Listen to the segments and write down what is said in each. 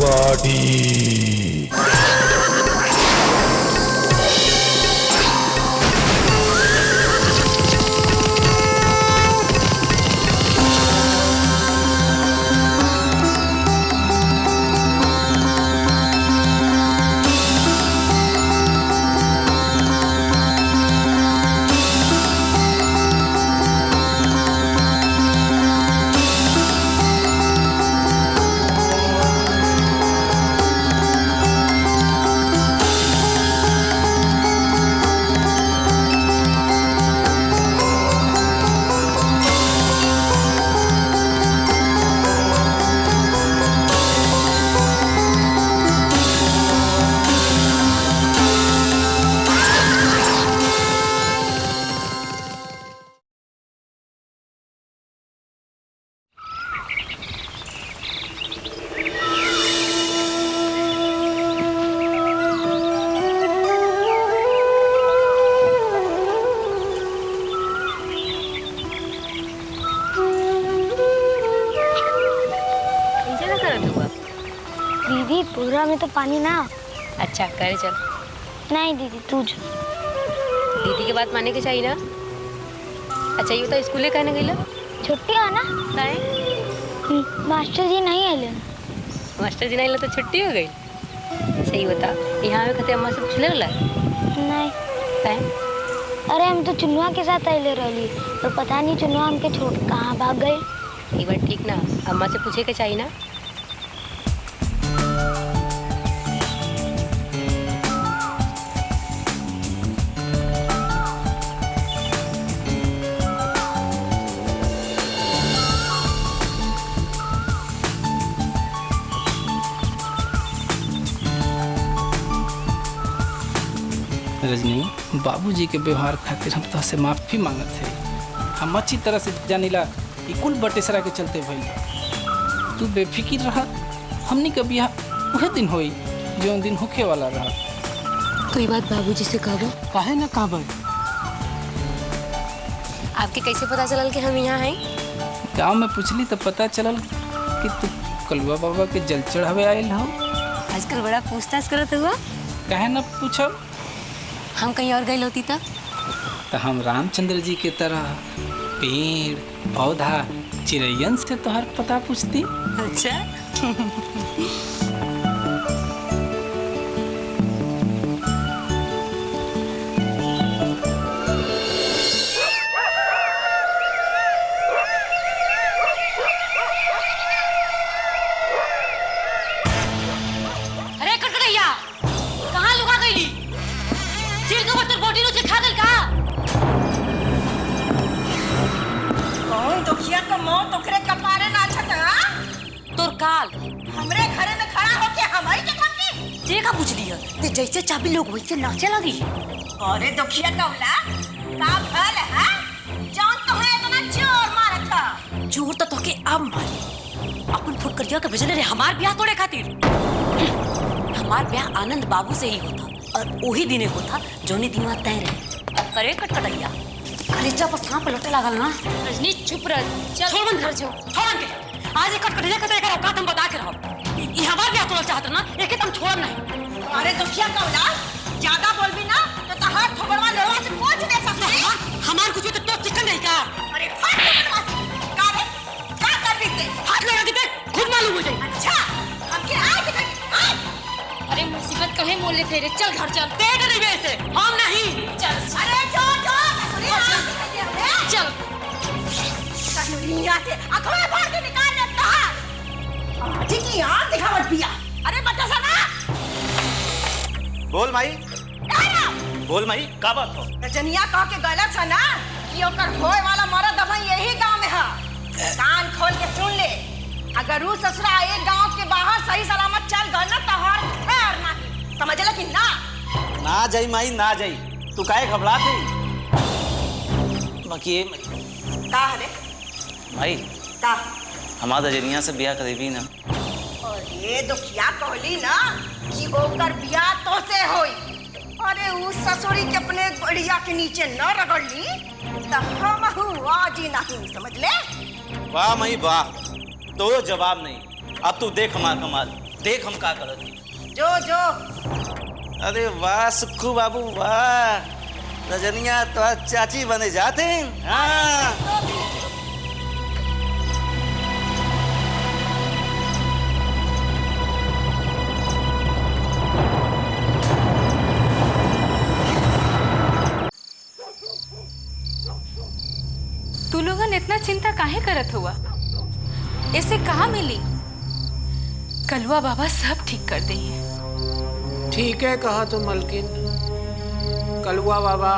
Body. दीदी पूरा में तो पानी ना। अच्छा करे चल। नहीं दीदी तू जो। दीदी के बात माने के चाहिए ना। अच्छा ये तो स्कूले कहने गई छुट्टी है ना। नहीं मास्टर जी नहीं आए। मास्टर जी नहीं तो छुट्टी हो गई। सही बता यहाँ में कहते अम्मा से पूछ ले नहीं कहीं। अरे हम तो चुनुआ के साथ आए रही तो पता नहीं चुनुआ हमके छोड़ कहाँ भाग गए। ये बात ठीक ना अम्मा से पूछे के चाहिए ना। रजनी बाबूजी के व्यवहार खातिर हम तो से माफ़ी मांगत है। हम अच्छी तरह से जानिला कि कुल बटेसरा के चलते भइल। तू बेफिक्र रहा। हमनी के बियाह वह दिन होई जो दिन होखे वाला रहा। कोई बात बाबूजी से कहबो। काहे ना कहबो। आपके कैसे पता चलल कि हम यहाँ हैं? गांव में पूछली तो पता चलल कि तू कलुआ बाबा के जल चढ़ावे आयल हो। आजकल बड़ा पूछताछ करत हुआ। काहे ना पूछब। हम कहीं और गए होती तब तो हम रामचंद्र जी के तरह पेड़ पौधा चिड़ैयन से तोहर पता पूछती। अच्छा अरे कटकड़ैया कहाँ लुका गईली? चिल के बटर बॉडी नु खा गल का? कौन दुखिया का मौत ओकरे कपारे ना छटा? तोर काल हमरे घरे में खड़ा होके हमारी के ठपकी? जे का पूछ लिया ते जैसे चाबी लोग वैसे नाचे लगी। अरे दुखिया कौला का भल है? जान तो है इतना जोर मारा था। जोर तो तोके अब मारी। अपन फुट कर दिया के भेजले रे हमार ब्याह तोड़े खातिर। हमार ब्याह आनंद बाबू से ही होता और वही दिने होता जोने दिनवा तय रहे। करे कटकड़ैया कलेजा पर सांप लटे लागल ना। रजनी चुप रह। चल छोड़ बंद कर जो। छोड़ के आज एक कटकड़ैया कते करो का तुम बता के रहो। ई हमार ब्याह तोड़ चाहत ना एके तुम छोड़ नहीं। अरे दुखिया कौला ज्यादा बोलबी ना तो तहार थोबड़वा लड़वा से पूछ दे सकते। हमार कुछ तो चिकन नहीं का। अरे फट थोबड़वा से का रे का कर भी ते हाथ लगा के देख खुद मालूम हो जाए। अच्छा हमके आए के आए। अरे मुसीबत कहे मोल ले थे रे चल घर चल। पेट नहीं वैसे हम नहीं। चल अरे जो चल कटोरिया से अखबार फाड़ के निकाल लेता है। ठीक है यार दिखावट पिया। अरे बच्चा सा ना बोल माई। बोल माई का बात हो? रजनिया कह के गलत है ना कि ओकर होए वाला मर्द अब यही गांव में है। कान खोल के सुन ले। अगर ऊ ससुरा एक गांव के बाहर सही सलामत चल गल ना तो हर खैर ना समझ ले कि ना। ना जाई माई ना जाई। तू काहे घबरात है? बाकी का हले माई का हमार रजनिया से ब्याह करेबी ना। और ये दुखिया कहली ना कि ओकर ब्याह तो से होई। अरे उस ससुरी के अपने बढ़िया के नीचे न रगड़ली तो हम आज ही नहीं समझ ले। वाह माई वाह तो जवाब नहीं। अब तू देख हमार कमाल। देख हम का करत। जो जो अरे वाह सुक्खू बाबू वाह, रजनिया तो चाची बने जाते हैं। हाँ तू लोगन इतना चिंता काहे करत हुआ? ऐसे कहाँ मिली? कलुआ बाबा सब ठीक कर देंगे। ठीक है कहा तो मलकिन, कलुआ बाबा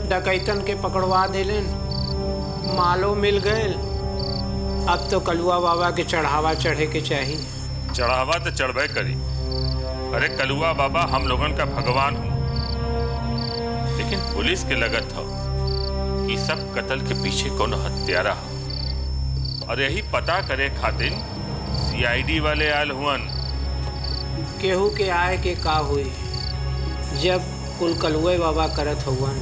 डकैतन के पकड़वा देलन, मालो मिल गए। अब तो कलुआ बाबा के चढ़ावा चढ़े के चाहिए। चढ़ावा तो चढ़बे करी। अरे कलुआ बाबा हम लोगन का भगवान हो, लेकिन पुलिस के लगत हो कि सब कत्ल के पीछे कौन हत्यारा हो, और यही पता करे खातिर सीआईडी वाले आयल हुअन। केहू के आए के का हुई जब कुल कलुए बाबा करत हुअन।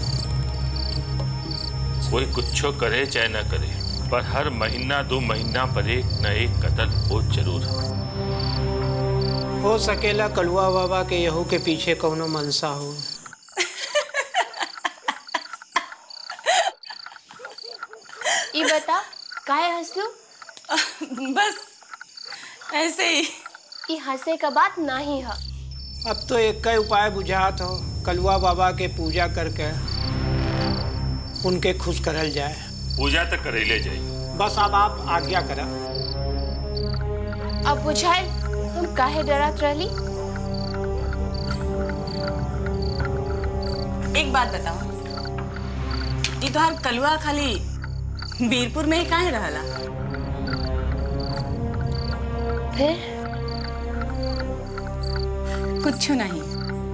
कोई कुछो करे चाहे न करे, पर हर महीना 2 महीना पर एक न एक कत्ल हो जरूर हो सकेला कलुआ बाबा के यहू के पीछे कौनो मनसा हो। ये बता काहे हंसलू? बस ऐसे ही। ये हंसे का बात नहीं है। अब तो एक का उपाय बुझात हो, कलुआ बाबा के पूजा करके उनके खुश करल जाए। पूजा तो करेले जाए। बस अब आप आज्ञा करा। अब बुझाए हम काहे डरत रहली? एक बात बताओ, ये तो हर कलुआ खाली बीरपुर में ही काहे रहला? फिर कुछ नहीं,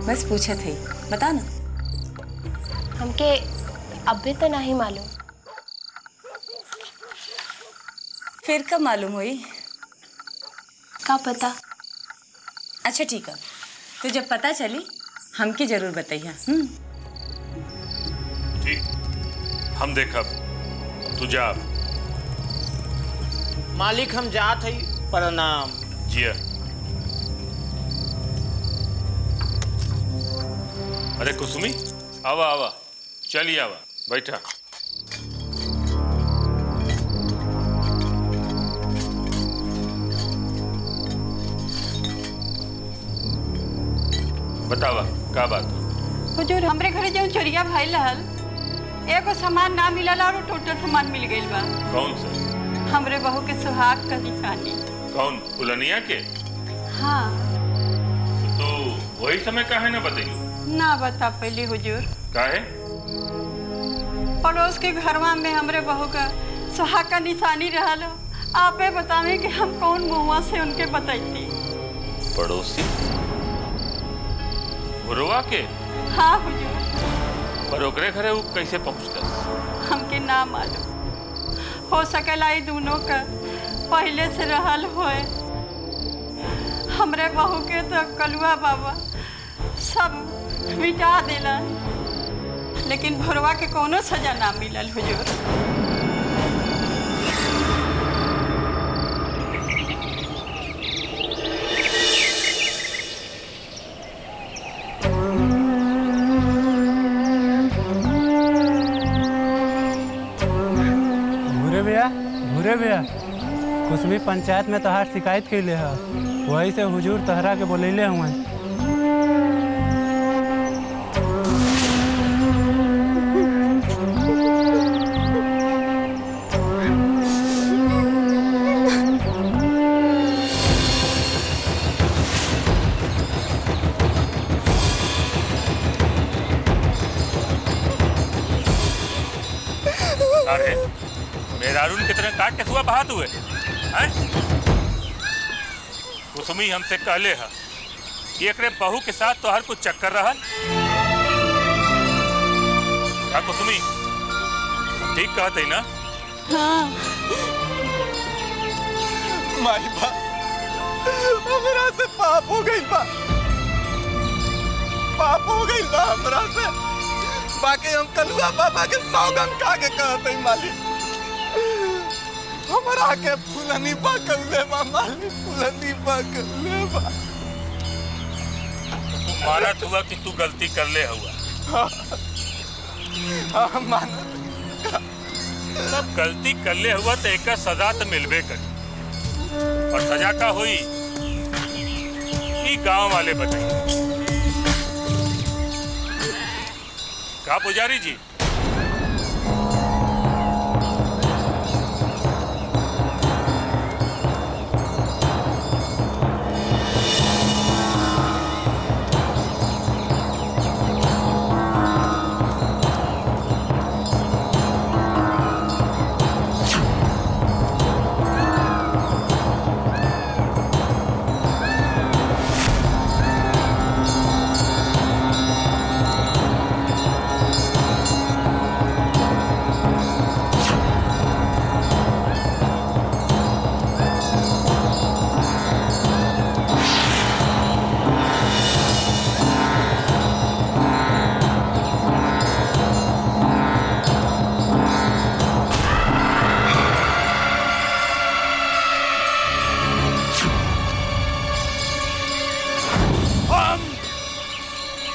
बस पूछे थे, बता ना। हमके अभी तो नहीं मालूम। फिर कब मालूम हुई? का पता? अच्छा ठीक है, तो जब पता चली हमके जरूर बताइए। ठीक, हम देखब। तू जा। मालिक हम जात हई, प्रणाम। जिया। अरे कुसुमी आवा आवा, चलिए आवा, बैठा। बतावा का बात? हुजूर हमरे घरे जो चोरिया भइल रहल, एगो सामान ना मिलल और टोटल सामान मिल गइल बा। कौन सा? हमरे बहू के सुहाग का निशानी। कौन? फुलनिया के? हाँ। तो वही समय काहे ना बतेली? ना बता पहले हुजूर। काहे? पड़ोस के घरवा में हमरे बहू का सुहाग का निशानी रहल। आपे बतावे कि हम कौन मुँहवा से उनके बतैती। पड़ोसी? गुरुआ के? हाँ हुजूर। पर ओकरे घरे वो कैसे पहुँचलस? हमके ना मालूम। हो सकेला ये दोनों का पहले से रहल होए। हमरे बहू के तो कलुआ बाबा सब मिटा दिला, लेकिन भोरवा के कोनो सजा ना मिलल हुजूर। भूरे भैया कुसमी पंचायत में तोहार शिकायत कैले है, वही से हुजूर तहरा के बोलैले हुए। अरे मेरा अरुण कितने काट के सुबह बहात हुए हैं? कुसुमी हमसे कहले है कि एकरे बहू के साथ तो हर कुछ चक्कर रहा। क्या कुसुमी ठीक कहते ना? हाँ। माई बा, हमरा से पाप हो गई बा, पाप हो गई बा हमरा से। बाकी हम कलुआ बाबा के सौगंध खा के कहते मालिक, हमरा के फुलनी पाकल ले बा मालिक, फुलनी पाकल ले बा। मानत हुआ कि तू गलती कर ले हुआ। हाँ मानत। तब गलती कर ले हुआ तो एक सजा तो मिलबे करी, और सजा का हुई गांव वाले बताइए। का पुजारी जी?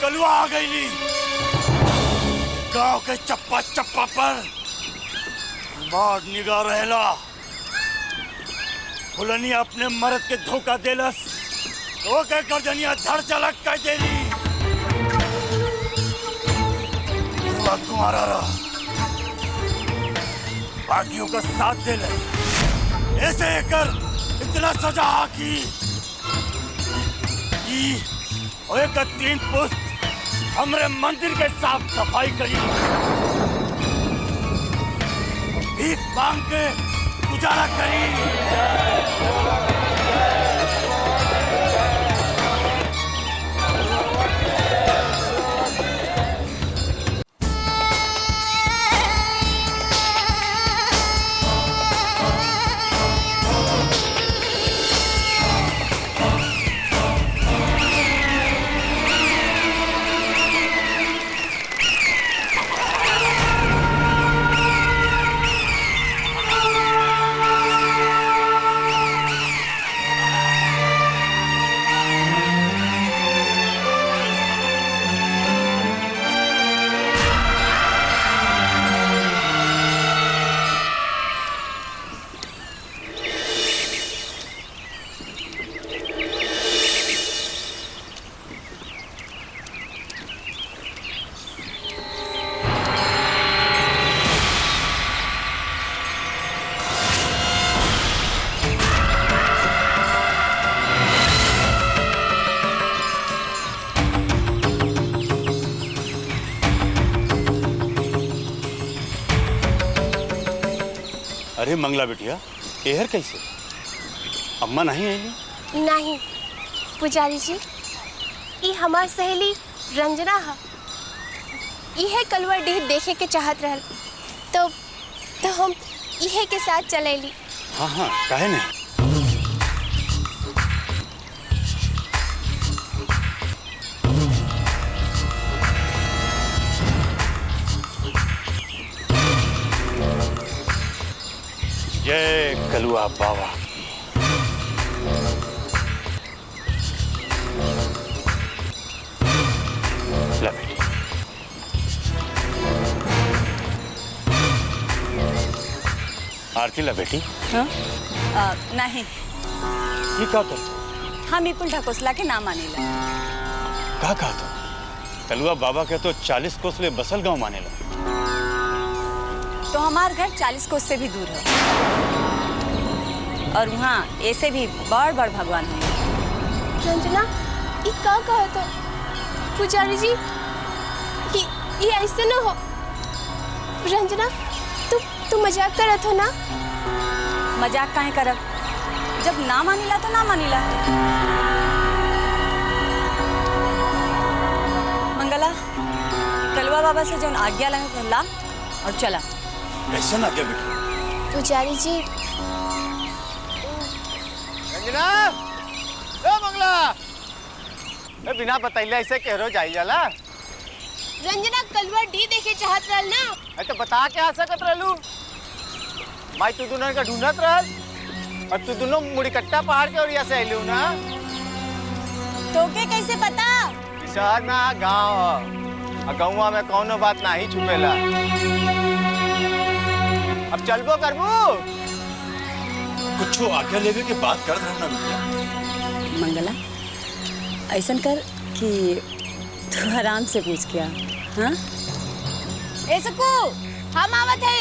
कलुआ आ गई गांव के चप्पा चप्पा पर बाढ़ निगाह रहेला। फुलनी अपने मर्द के धोखा देलस तो के गर्दनिया धड़ चलक कर देली। कुमारा रहा बाकियों का साथ देलस। ऐसे कर इतना सजा की एक 3 पुस्त हमरे मंदिर के साफ सफाई करी, भीख मांग के गुजारा करी। अरे मंगला बिटिया, एहर कैसे? अम्मा नहीं आई? नहीं पुजारी जी, ये हमार सहेली रंजना है। यह कलवा डीह देखे के चाहत रहल तो हम यह के साथ चलेली। हाँ हाँ, काहे नहीं। जय कलुआ बाबा। ला बेटी। आरती ला बेटी। हाँ? नहीं ये क्या तो? हम इकुल ढकोसला के नाम मानेला। कहा तो? कलुआ बाबा के तो 40 कोस ले बसल गांव मानेला। तो हमार घर 40 कोस से भी दूर है, और वहाँ ऐसे भी बड़ बड़ भगवान हैं। रंजना, ये का कहा तो? पुजारी जी, ये ऐसे न हो। रंजना, तू मजाक करत हो ना? मजाक काहे करब? जब ना मानिला तो ना मानिला। मंगला, कलवा बाबा से जो आज्ञा ला और चला। कैसे ना क्या बेटी? पुजारी जी। रंजना, ए मंगला, ए बिना बतैले ऐसे केरो जाई जाला? रंजना कलवा डी देखे चाहत रहल ना। तो बता के आ सकत रहलू। माई तू दोनों का ढूंढत रहल और तू दोनों मुड़ीकट्टा पहाड़ के ओरिया से आइलू ना। तोके कैसे पता? शहर ना गाँव और गाँव में कौनो बात ना ही छुपेला। अब चलबो करबू? कुछ आज्ञा लेवे के बात कर रहा ना। मंगला ऐसन कर कि तू आराम से पूछ के आ। हाँ ए सकू हम आवत है।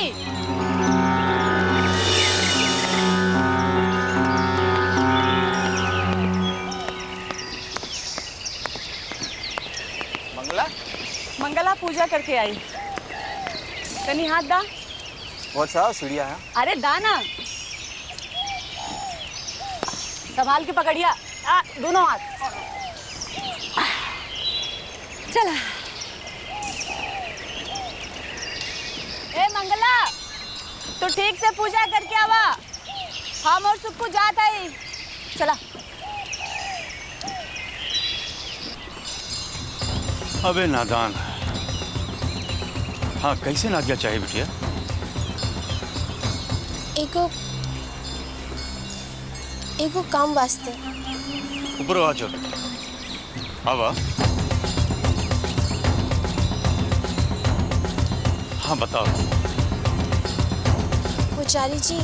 मंगला मंगला पूजा करके आई। कनी हाथ दा। बहुत सा सीढ़िया है। अरे दाना संभाल के पकड़िया। दोनों हाथ। चला। ए मंगला तो ठीक से पूजा करके आवा। हम और सुक्कू जात है। चला। अबे नादान। हाँ कैसे ना आज्ञा चाहिए बिटिया? एगो काम वास्ते। ऊपर आ जाओ। आवा। हाँ बताओ। पुजारी जी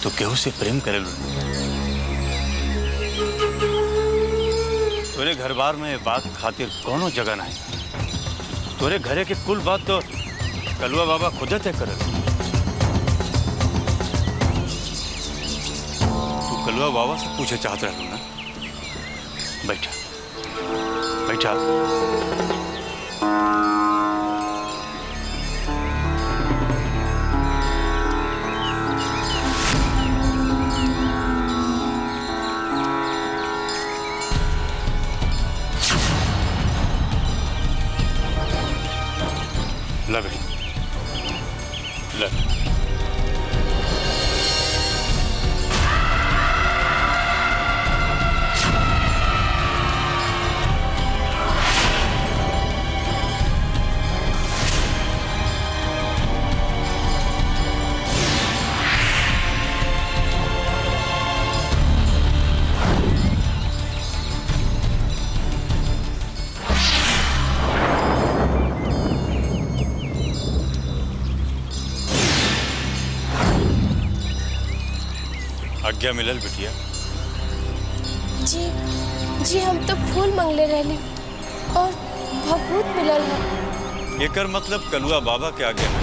तो केहू से प्रेम करे लो। तोरे घर बार में बात खातिर कोनो जगह नहीं। तोरे घरे के कुल बात तो कलुआ बाबा खुद तय करे। तू कलुआ बाबा से पूछे चाहत रह ना। बैठा बैठा। ला बेटी ला। आज्ञा मिलल बिटिया? जी हम तो फूल मंगले रहली और भभूत मिलल है। एकर मतलब कलुआ बाबा के आज्ञा है।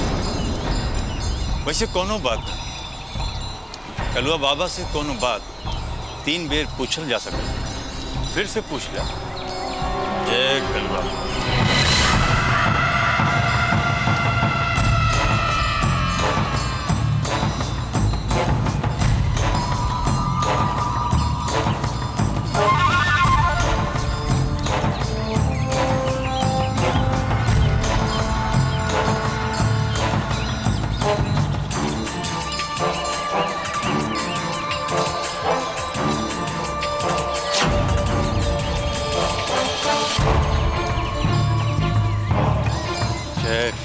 वैसे कोनो बात नहीं। कलुआ बाबा से कोनो बात 3 बेर पूछल जा सकता। फिर से पूछ ले। जय कलुआ।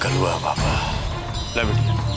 कलुआ बाबा। ला बेटी।